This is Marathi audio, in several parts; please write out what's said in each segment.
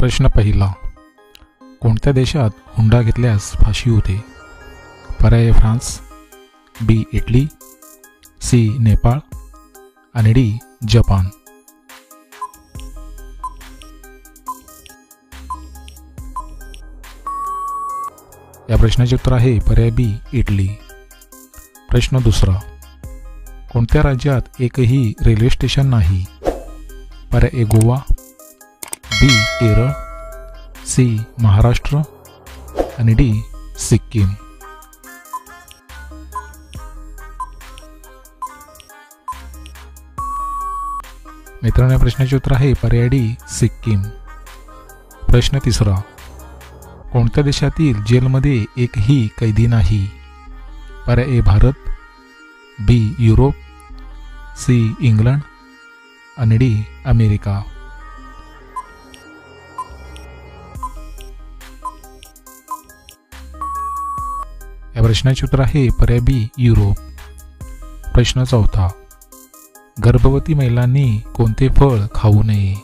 प्रश्न पहिला, कोणत्या देशात हुंडा घेतल्यास फाशी होते? पर्याय फ्रान्स, बी इटली, सी नेपाळ आणि डी जपान. या प्रश्नाचे उत्तर आहे पर्याय बी इटली. प्रश्न दुसरा, कोणत्या राज्यात एकही रेल्वे स्टेशन नाही? पर्याय ए गोवा, बी केरळ, सी महाराष्ट्र आणि डी सिक्कीम. मित्रांनो, या प्रश्नाचे उत्तर आहे पर्याय डी सिक्कीम. प्रश्न तिसरा, कोणत्या देशातील जेलमध्ये एकही कैदी नाही? पर्याय ए भारत, बी युरोप, सी इंग्लंड आणि डी अमेरिका. या प्रश्नाचे उत्तर आहे पर्याय बी युरोप. प्रश्न चौथा, गर्भवती महिलांनी कोणते फळ खाऊ नये?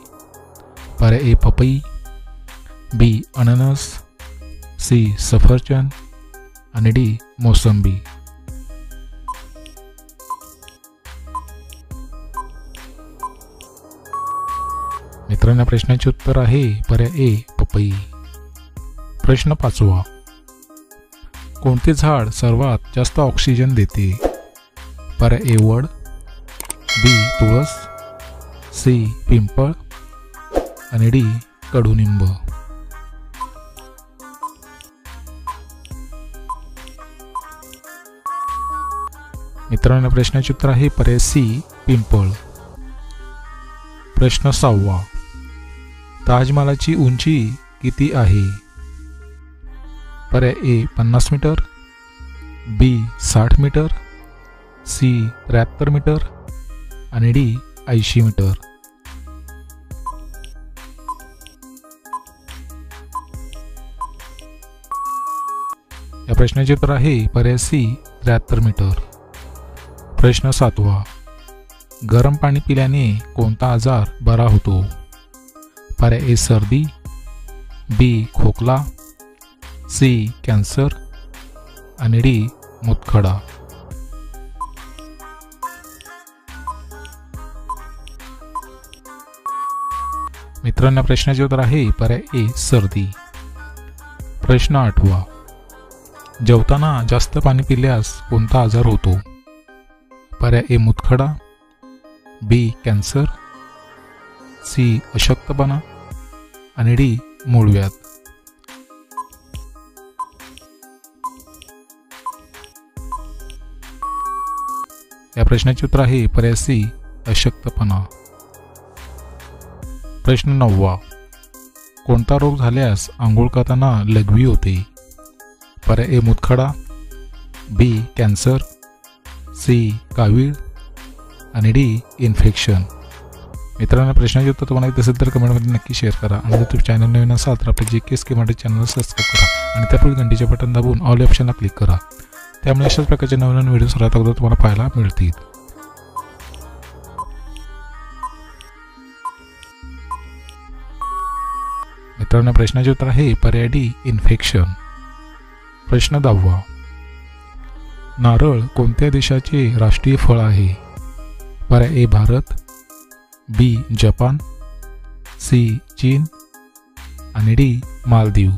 पर्याय ए पपई, बी अननस, सी सफरचंद आणि डी मोसंबी. मित्रांनो, प्रश्नाचे उत्तर आहे पर्याय ए पपई. प्रश्न पाचवा, कोणते झाड सर्वात जास्त ऑक्सिजन देते? पर्याय ए वड, बी तुळस, सी पिंपळ आणि डी कडुनिंब. मित्रांनो, प्रश्नाचे उत्तर आहे पर्याय सी पिंपळ. प्रश्न सहावा, ताजमहालाची उंची किती आहे? पर्याय ए 50 मीटर, बी 60 मीटर, सी 73 मीटर आणि डी 80 मीटर. या प्रश्नाचे उत्तर आहे पर्याय सी 73 मीटर. प्रश्न सातवा, गरम पाणी पिल्याने कोणता आजार बरा होतो? पर्याय ए सर्दी, बी खोकला, सी कॅन्सर आणि डी मूतखडा. मित्रांनो, प्रश्नाचे उत्तर आहे पर्याय ए सर्दी. प्रश्न आठवा, जेवताना जास्त पाणी पिल्यास कोणता आजार होतो? पर्याय ए मूतखडा, बी कॅन्सर, सी अशक्तपणा आणि डी मूळव्याध. या प्रश्नाचे उत्तर आहे पर्याय सी अशक्तपणा. प्रश्न नववा, कोणता रोग झाल्यास आंघोळ करताना लघवी होते? पर्याय ए मूतखडा, बी कॅन्सर, सी कावीळ आणि डी इन्फेक्शन. मित्रांनो, प्रश्नाचे उत्तर तुम्हाला येत असेल तर कमेंटमध्ये नक्की शेअर करा आणि जर तुम्ही चॅनल नवीन असाल तर आपल्या JKSK मराठी चॅनल सबस्क्राईब करा आणि त्यापुढे घंटीचे बटन दाबून ऑल ऑप्शनला क्लिक करा. त्यामुळे अशाच प्रकारचे नवीन व्हिडिओ सर्वात अगोदर तुम्हाला पाहायला मिळतील. मित्रांनो, प्रश्नाचे उत्तर आहे पर्याय डी इन्फेक्शन. प्रश्न 10वा, नारळ कोणत्या देशाचे राष्ट्रीय फळ आहे? पर्याय ए भारत, बी जपान, सी चीन आणि डी मालदीव.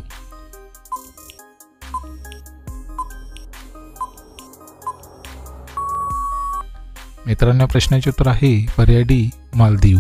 मित्रांनो, प्रश्नाचे उत्तर आहे पर्याय डी मालदीव.